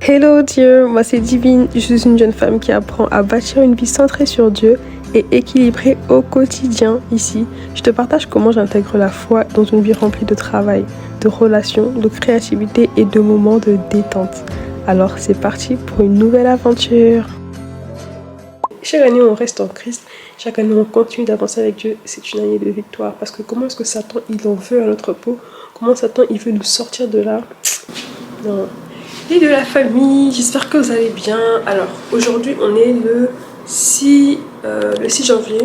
Hello Dieu, moi c'est Divine, je suis une jeune femme qui apprend à bâtir une vie centrée sur Dieu et équilibrée au quotidien. Ici, je te partage comment j'intègre la foi dans une vie remplie de travail, de relations, de créativité et de moments de détente. Alors c'est parti pour une nouvelle aventure. Chaque année on reste en Christ, chaque année on continue d'avancer avec Dieu, c'est une année de victoire. Parce que comment est-ce que Satan il en veut à notre peau? Comment Satan il veut nous sortir de là? Non. Et de la famille, j'espère que vous allez bien. Alors aujourd'hui on est le 6 janvier,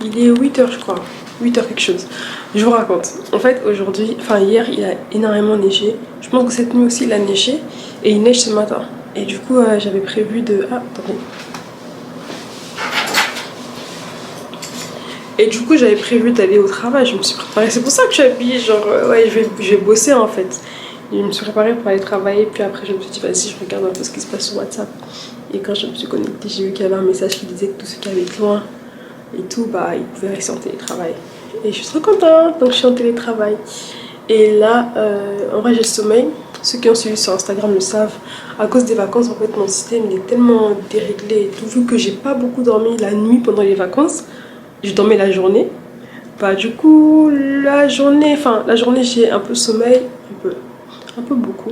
il est 8h je crois, 8h quelque chose. Je vous raconte, en fait aujourd'hui, enfin hier il a énormément neigé. Je pense que cette nuit aussi il a neigé et il neige ce matin. Et du coup j'avais prévu de... Ah attendez. Et du coup j'avais prévu d'aller au travail, je me suis préparée. C'est pour ça que je suis habillée genre ouais je vais bosser en fait. Je me suis préparée pour aller travailler, puis après je me suis dit vas-y je regarde un peu ce qui se passe sur WhatsApp. Et quand je me suis connectée, j'ai vu qu'il y avait un message qui disait que tous ceux qui habitent loin et tout, bah ils pouvaient rester en télétravail. Et je suis trop contente, donc je suis en télétravail. Et là, en vrai j'ai le sommeil. Ceux qui ont suivi sur Instagram le savent. À cause des vacances, en fait mon système il est tellement déréglé et tout. Vu que j'ai pas beaucoup dormi la nuit pendant les vacances, je dormais la journée. Bah du coup la journée j'ai un peu sommeil, un peu beaucoup.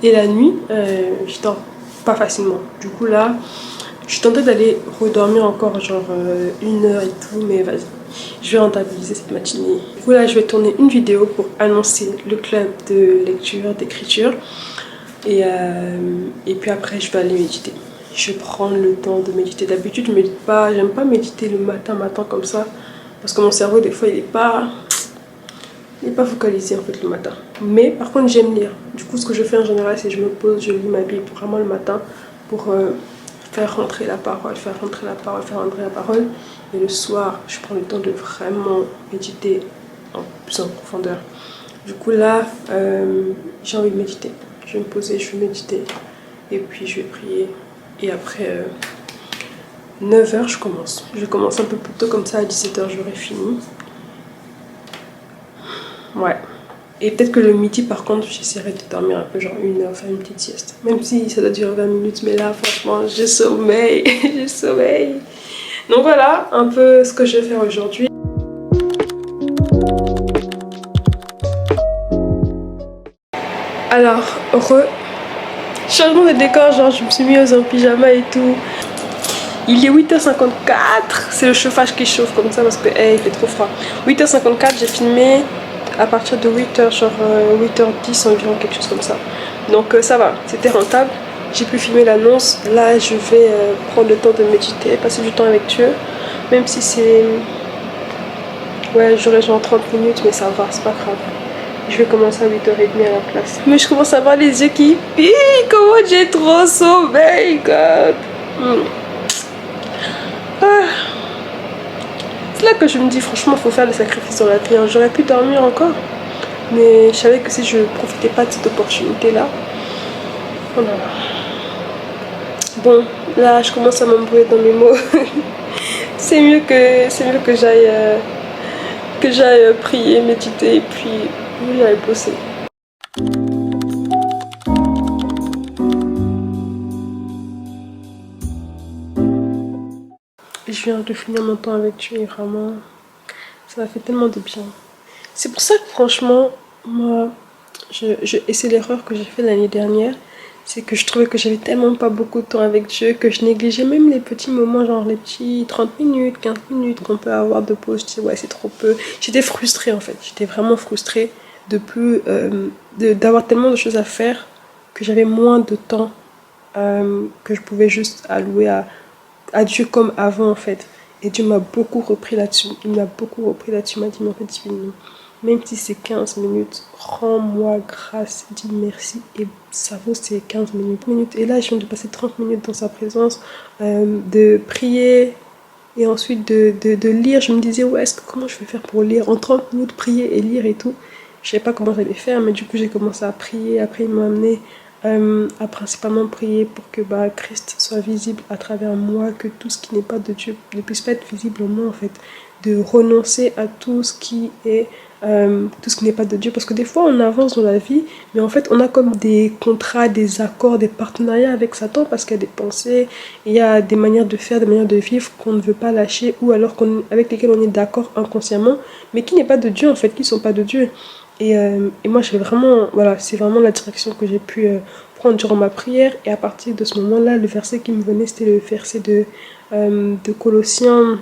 Et la nuit, je dors pas facilement. Du coup là, je suis tentée d'aller redormir encore genre 1 heure et tout, mais vas-y. Je vais rentabiliser cette matinée. Du coup là, je vais tourner une vidéo pour annoncer le club de lecture, d'écriture. Et puis après, je vais aller méditer. Je vais prendre le temps de méditer. D'habitude, je médite pas, j'aime pas méditer le matin comme ça. Parce que mon cerveau, des fois, il est pas focalisé en fait le matin. Mais par contre, j'aime lire. Du coup, ce que je fais en général, c'est que je me pose, je lis ma Bible vraiment le matin pour faire rentrer la parole, faire rentrer la parole, faire rentrer la parole. Et le soir, je prends le temps de vraiment méditer en plus en profondeur. Du coup, là, j'ai envie de méditer. Je vais me poser, je vais méditer. Et puis, je vais prier. Et après 9h, je commence. Je commence un peu plus tôt, comme ça, à 17h, j'aurai fini. Ouais. Et peut-être que le midi, par contre, j'essaierai de dormir un peu, genre 1 heure, faire une petite sieste. Même si ça doit durer 20 minutes, mais là, franchement, j'ai sommeil, j'ai sommeil. Donc voilà, un peu ce que je vais faire aujourd'hui. Alors, changement de décor, genre je me suis mise en pyjama et tout. Il est 8h54, c'est le chauffage qui chauffe comme ça parce que il fait trop froid. 8h54, j'ai filmé à partir de 8h, genre 8h10 environ, quelque chose comme ça. Donc ça va, c'était rentable. J'ai pu filmer l'annonce. Là, je vais prendre le temps de méditer, passer du temps avec Dieu. Même si c'est... Ouais, j'aurai genre 30 minutes, mais ça va, c'est pas grave. Je vais commencer à 8h30 à la place. Mais je commence à avoir les yeux qui piquent. Comment j'ai trop sommeil, God. C'est là que je me dis, franchement, il faut faire des sacrifices dans la vie. J'aurais pu dormir encore. Mais je savais que si je ne profitais pas de cette opportunité-là... Oh là là. Bon, là, je commence à m'embrouiller dans mes mots. c'est mieux que j'aille prier, méditer et puis j'aille bosser. Je viens de finir mon temps avec Dieu et vraiment, ça m'a fait tellement de bien. C'est pour ça que franchement, moi, et c'est l'erreur que j'ai fait l'année dernière, c'est que je trouvais que j'avais tellement pas beaucoup de temps avec Dieu que je négligeais même les petits moments, genre les petits 30 minutes, 15 minutes qu'on peut avoir de pause. Je disais ouais c'est trop peu. J'étais frustrée en fait, j'étais vraiment frustrée d'avoir tellement de choses à faire que j'avais moins de temps que je pouvais juste allouer à Dieu comme avant en fait. Et Dieu m'a beaucoup repris là-dessus. Il m'a beaucoup repris là-dessus. Il m'a dit mais en fait Divine, même si c'est 15 minutes, rends-moi grâce, dis merci. Et ça vaut ces 15 minutes. Et là je viens de passer 30 minutes dans sa présence, de prier et ensuite de lire. Je me disais ouais comment je vais faire pour lire en 30 minutes, prier et lire et tout. Je savais pas comment j'allais faire, mais du coup j'ai commencé à prier. Après il m'a amené à principalement prier pour que Christ soit visible à travers moi, que tout ce qui n'est pas de Dieu ne puisse pas être visible en moi en fait, de renoncer à tout ce qui est tout ce qui n'est pas de Dieu. Parce que des fois, on avance dans la vie, mais en fait, on a comme des contrats, des accords, des partenariats avec Satan parce qu'il y a des pensées, il y a des manières de faire, des manières de vivre qu'on ne veut pas lâcher ou alors avec lesquelles on est d'accord inconsciemment, mais qui n'est pas de Dieu en fait, qui ne sont pas de Dieu. Et moi, j'ai vraiment, voilà, c'est vraiment la direction que j'ai pu prendre durant ma prière. Et à partir de ce moment-là, le verset qui me venait, c'était le verset de Colossiens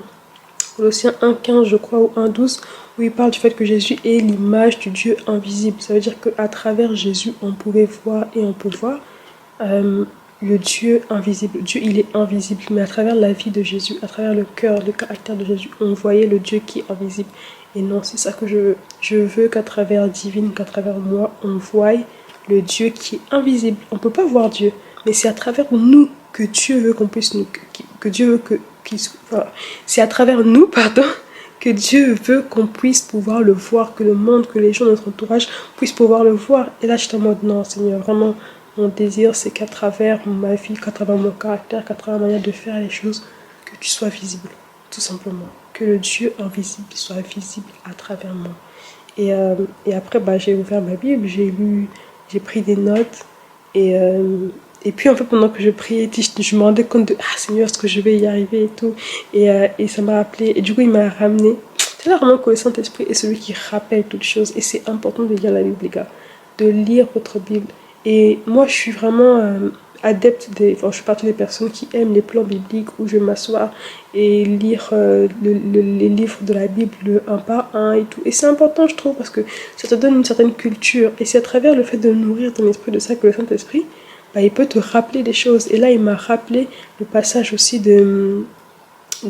1,15 je crois, ou 1,12, où il parle du fait que Jésus est l'image du Dieu invisible. Ça veut dire qu'à travers Jésus, on pouvait voir et on peut voir le Dieu invisible. Dieu, il est invisible, mais à travers la vie de Jésus, à travers le cœur, le caractère de Jésus, on voyait le Dieu qui est invisible. Et non, c'est ça que je veux. Je veux qu'à travers Divine, qu'à travers moi, on voie le Dieu qui est invisible. On ne peut pas voir Dieu, mais c'est à travers nous que Dieu veut qu'on puisse nous... Que Dieu veut que... Enfin, c'est à travers nous, pardon, que Dieu veut qu'on puisse pouvoir le voir, que le monde, que les gens de notre entourage puissent pouvoir le voir. Et là, je suis en mode, non, Seigneur, vraiment, mon désir, c'est qu'à travers ma vie, qu'à travers mon caractère, qu'à travers ma manière de faire les choses, que tu sois visible, tout simplement. Que le Dieu invisible soit visible à travers moi. Et après, bah, j'ai ouvert ma Bible, j'ai lu, j'ai pris des notes. Et puis, en fait, pendant que je priais, je me rendais compte de « Ah, Seigneur, est-ce que je vais y arriver ?» et tout. Et ça m'a rappelé. Et du coup, il m'a ramené. C'est là vraiment que le Saint-Esprit est celui qui rappelle toutes choses. Et c'est important de lire la Bible, les gars. De lire votre Bible. Et moi, je suis vraiment adepte des... Enfin, je suis partie des personnes qui aiment les plans bibliques où je vais m'asseoir et lire les livres de la Bible un par un et tout. Et c'est important, je trouve, parce que ça te donne une certaine culture. Et c'est à travers le fait de nourrir ton esprit de ça que le Saint-Esprit, bah, il peut te rappeler des choses. Et là, il m'a rappelé le passage aussi de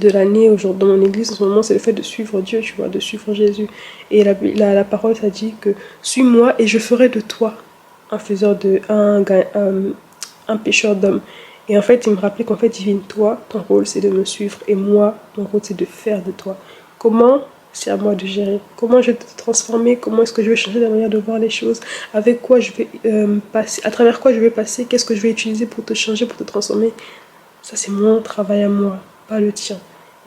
l'année aujourd'hui dans mon église en ce moment, c'est le fait de suivre Dieu, tu vois, de suivre Jésus. Et la parole, ça dit que suis-moi et je ferai de toi un faiseur de un pécheur d'hommes. Et en fait, il me rappelait qu'en fait, Divine, toi, ton rôle, c'est de me suivre. Et moi, mon rôle, c'est de faire de toi. Comment? C'est à moi de gérer. Comment je vais te transformer? Comment est-ce que je vais changer la manière de voir les choses? Avec quoi je vais passer? À travers quoi je vais passer? Qu'est-ce que je vais utiliser pour te changer, pour te transformer? Ça, c'est mon travail à moi, pas le tien.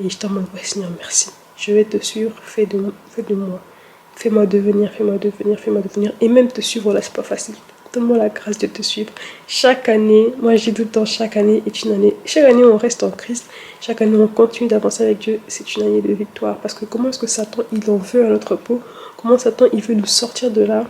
Et je t'en demande, ouais, Seigneur, merci. Je vais te suivre, fais de moi. Fais-moi devenir, fais-moi devenir, fais-moi devenir. Et même te suivre, là, c'est pas facile. Donne-moi la grâce de te suivre. Chaque année, moi j'ai tout le temps, chaque année est une année. Chaque année, on reste en Christ. Chaque année, on continue d'avancer avec Dieu. C'est une année de victoire. Parce que comment est-ce que Satan, il en veut à notre peau? Comment Satan, il veut nous sortir de là?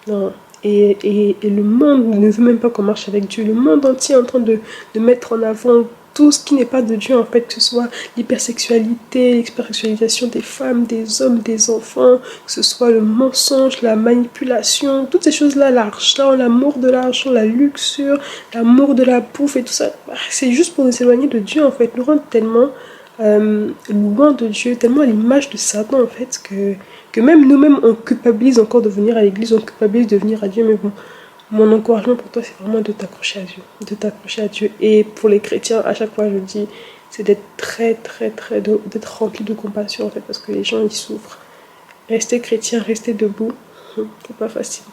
Non. Et le monde ne veut même pas qu'on marche avec Dieu. Le monde entier est en train de mettre en avant tout ce qui n'est pas de Dieu, en fait, que ce soit l'hypersexualité, l'expersexualisation des femmes, des hommes, des enfants, que ce soit le mensonge, la manipulation, toutes ces choses-là, l'argent, l'amour de l'argent, la luxure, l'amour de la bouffe et tout ça. C'est juste pour nous éloigner de Dieu, en fait, nous rendre tellement loin de Dieu, tellement à l'image de Satan, en fait, que même nous-mêmes, on culpabilise encore de venir à l'église, on culpabilise de venir à Dieu, mais bon, mon encouragement pour toi, c'est vraiment de t'accrocher à Dieu, de t'accrocher à Dieu. Et pour les chrétiens, à chaque fois, je dis, c'est d'être d'être rempli de compassion, en fait, parce que les gens, ils souffrent. Rester chrétien, rester debout, c'est pas facile.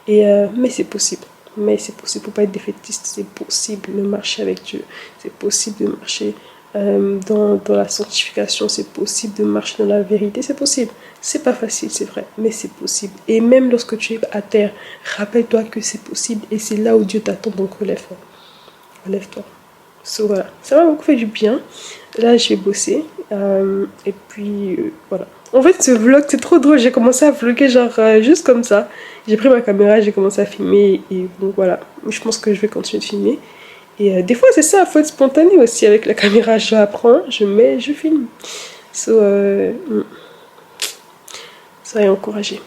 Mais c'est possible. Mais c'est possible, faut pas être défaitiste, c'est possible de marcher avec Dieu, c'est possible de marcher dans la sanctification, c'est possible de marcher dans la vérité, c'est possible. C'est pas facile, c'est vrai, mais c'est possible. Et même lorsque tu es à terre, rappelle-toi que c'est possible et c'est là où Dieu t'attend, donc relève-toi. Relève-toi. So, voilà, ça m'a beaucoup fait du bien. Là, je vais bosser. Et puis, voilà. En fait, ce vlog, c'est trop drôle. J'ai commencé à vlogger genre juste comme ça. J'ai pris ma caméra, j'ai commencé à filmer. Et bon, voilà. Je pense que je vais continuer de filmer. Et des fois, c'est ça, il faut être spontané aussi avec la caméra. J'apprends, je mets, je filme. So, soyez encouragés.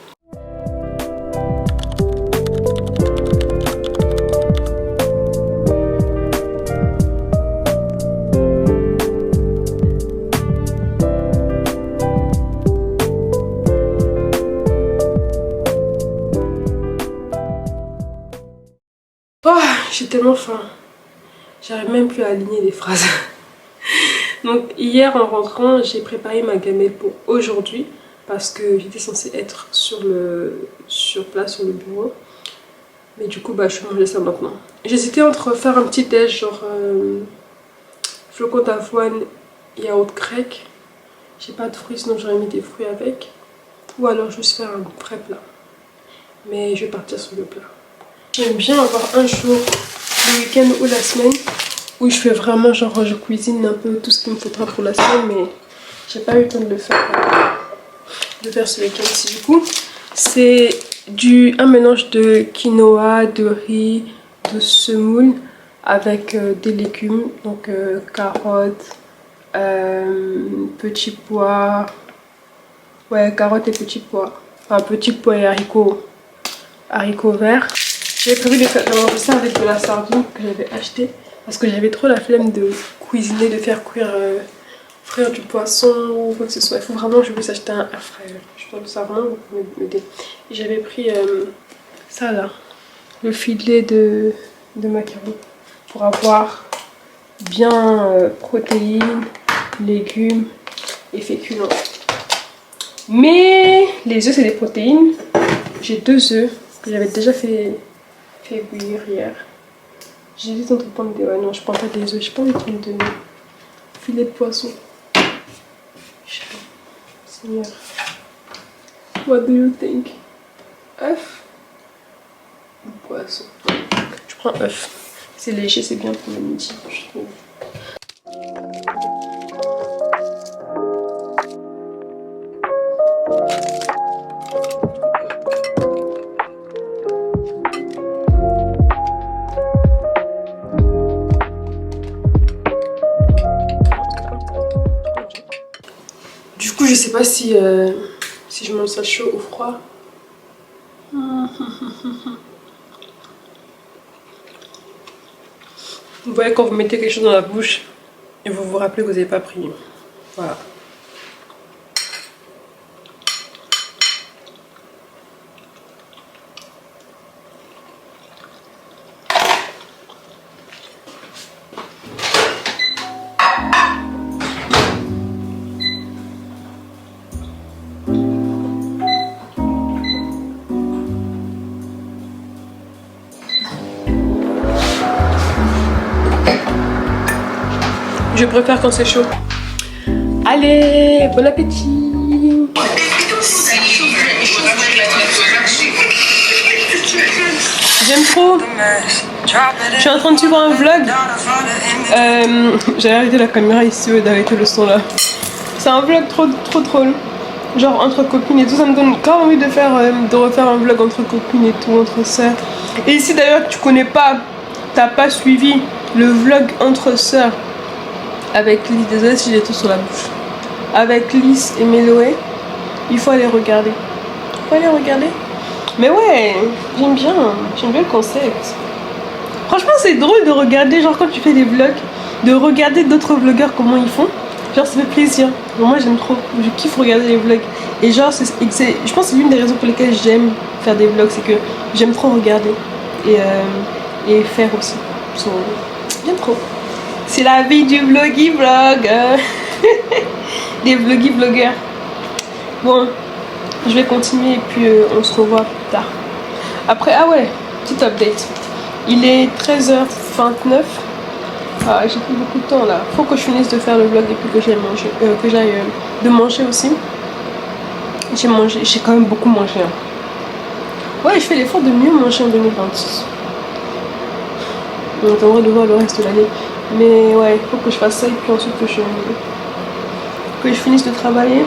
Oh, j'ai tellement faim. J'arrive même plus à aligner les phrases. Donc hier en rentrant, j'ai préparé ma gamelle pour aujourd'hui parce que j'étais censée être sur place sur le bureau. Mais du coup, bah, je vais manger ça maintenant. J'hésitais entre faire un petit déj genre flocons d'avoine, yaourt grec. J'ai pas de fruits, sinon j'aurais mis des fruits avec. ou alors juste faire un vrai plat. Mais je vais partir sur le plat. J'aime bien avoir un jour, le week-end ou la semaine, où je fais vraiment genre je cuisine un peu tout ce qu'il me faudra pour la semaine, mais j'ai pas eu le temps de le faire. De faire ce week-end-ci. Du coup, c'est un mélange de quinoa, de riz, de semoule avec des légumes, donc carottes, petits pois, ouais, carottes et petits pois, enfin petits pois et haricots verts. J'avais prévu de manger ça avec de la sardine que j'avais acheté parce que j'avais trop la flemme de cuisiner, de faire frire du poisson ou quoi que ce soit. Il faut vraiment que je puisse acheter un air fryer. Je pense que ça vraiment m'aider. Et j'avais pris ça là, le filet de macaroni pour avoir bien protéines, légumes et féculents. Mais les œufs c'est des protéines. J'ai 2 œufs que j'avais déjà fait bouillir hier. J'hésite entre prendre des... Ouais, non, je prends pas des œufs, je prends des trucs de filet de poisson. Seigneur. What do you think? œuf ou poisson? Je prends œuf. C'est léger, c'est bien pour le midi, je trouve. Du coup, je sais pas si je mange ça chaud ou froid. Vous voyez quand vous mettez quelque chose dans la bouche et vous vous rappelez que vous n'avez pas pris. Voilà. Je préfère quand c'est chaud. Allez, bon appétit. J'aime trop. Je suis en train de suivre un vlog. J'ai arrêté la caméra ici et d'arrêter le son là. C'est un vlog trop drôle. Genre entre copines et tout, ça me donne grave envie de refaire un vlog entre copines et tout, entre sœurs. Et ici d'ailleurs tu connais pas, t'as pas suivi le vlog entre sœurs avec Lys, désolée si j'ai tout sur la bouche, avec Lys et Méloé, il faut aller regarder. Mais ouais, j'aime bien le concept. Franchement c'est drôle de regarder, genre quand tu fais des vlogs, de regarder d'autres vlogueurs comment ils font. Genre ça fait plaisir. Moi j'aime trop, je kiffe regarder les vlogs. Et genre je pense que c'est l'une des raisons pour lesquelles j'aime faire des vlogs, c'est que j'aime trop regarder et faire aussi. J'aime trop. C'est la vie du vloggy vlog. Des vloggy vlogueurs. Bon, je vais continuer et puis on se revoit plus tard. Après, ah ouais, petit update. Il est 13h29. Ah, j'ai plus beaucoup de temps là. Faut que je finisse de faire le vlog et puis que j'aille de manger aussi. J'ai quand même beaucoup mangé. Hein. Ouais, je fais l'effort de mieux manger en 2026. On attendra de voir le reste de l'année. Mais ouais, il faut que je fasse ça et puis ensuite que je finisse de travailler.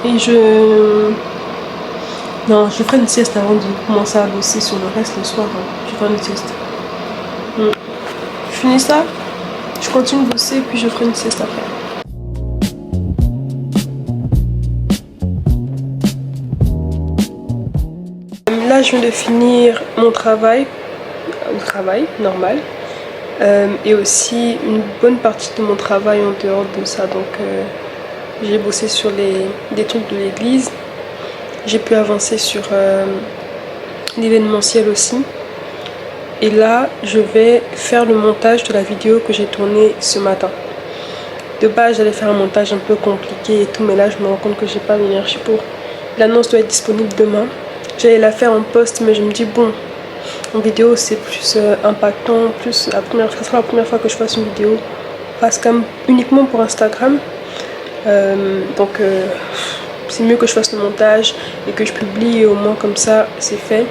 Et non, je ferai une sieste avant de commencer à bosser sur le reste le soir. Hein. Je ferai une sieste. Je finis ça, je continue de bosser et puis je ferai une sieste après. Là, je viens de finir mon travail normal. Et aussi une bonne partie de mon travail en dehors de ça. Donc j'ai bossé sur des trucs de l'église. J'ai pu avancer sur l'événementiel aussi. Et là je vais faire le montage de la vidéo que j'ai tournée ce matin. De base j'allais faire un montage un peu compliqué et tout, mais là je me rends compte que j'ai pas l'énergie pour. L'annonce doit être disponible demain. J'allais la faire en post, mais je me dis bon, en vidéo c'est plus impactant, ça sera la première fois que je fasse une vidéo face cam uniquement pour Instagram. Donc c'est mieux que je fasse le montage et que je publie, et au moins comme ça c'est fait.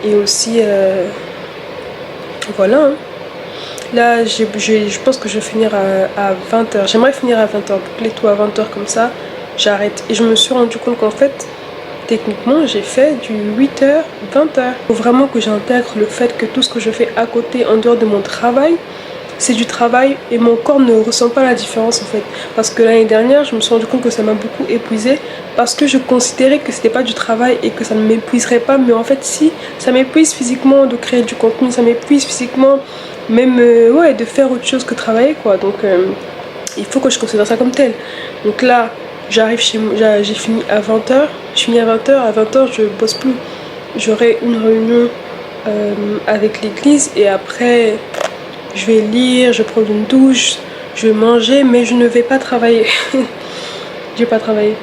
Et aussi voilà hein. Là je pense que je vais finir à 20h. J'aimerais finir à 20h, boucler tout à 20h, comme ça j'arrête. Et je me suis rendu compte qu'en fait techniquement j'ai fait du 8h 20h. Il faut vraiment que j'intègre le fait que tout ce que je fais à côté en dehors de mon travail, c'est du travail, et mon corps ne ressent pas la différence en fait. Parce que l'année dernière je me suis rendu compte que ça m'a beaucoup épuisée, parce que je considérais que c'était pas du travail et que ça ne m'épuiserait pas. Mais en fait si, ça m'épuise physiquement de créer du contenu, ça m'épuise physiquement même ouais, de faire autre chose que travailler quoi. Donc il faut que je considère ça comme tel. Donc là j'arrive chez moi, j'ai fini à 20h, je finis à 20h, à 20h je bosse plus. J'aurai une réunion avec l'église, et après je vais lire, je vais prendre une douche, je vais manger, mais je ne vais pas travailler. Je vais pas travailler.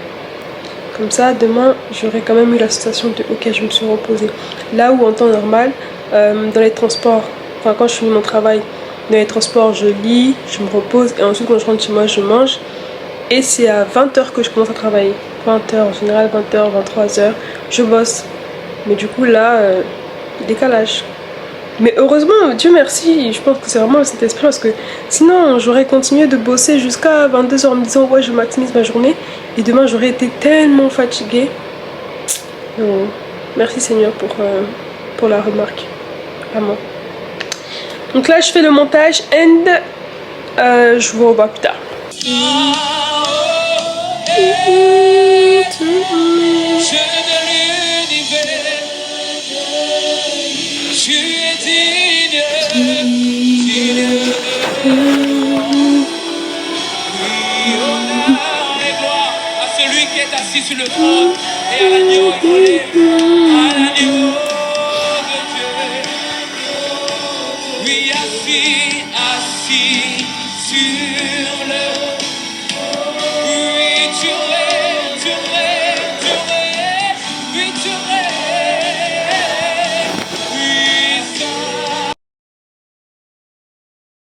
Comme ça, demain, j'aurai quand même eu la sensation de ok, je me suis reposée. Là où en temps normal, dans les transports, enfin quand je finis mon travail, dans les transports, je lis, je me repose, et ensuite quand je rentre chez moi, je mange. Et c'est à 20h que je commence à travailler. 20h en général, 20h, 23h, je bosse. Mais du coup là, décalage. Mais heureusement, Dieu merci, je pense que c'est vraiment cet esprit, parce que sinon j'aurais continué de bosser jusqu'à 22h en me disant ouais, je maximise ma journée, et demain j'aurais été tellement fatiguée. Donc, merci Seigneur pour la remarque, vraiment. Donc là je fais le montage and je vous revois plus tard. Assis sur le trône et à l'agneau immolé.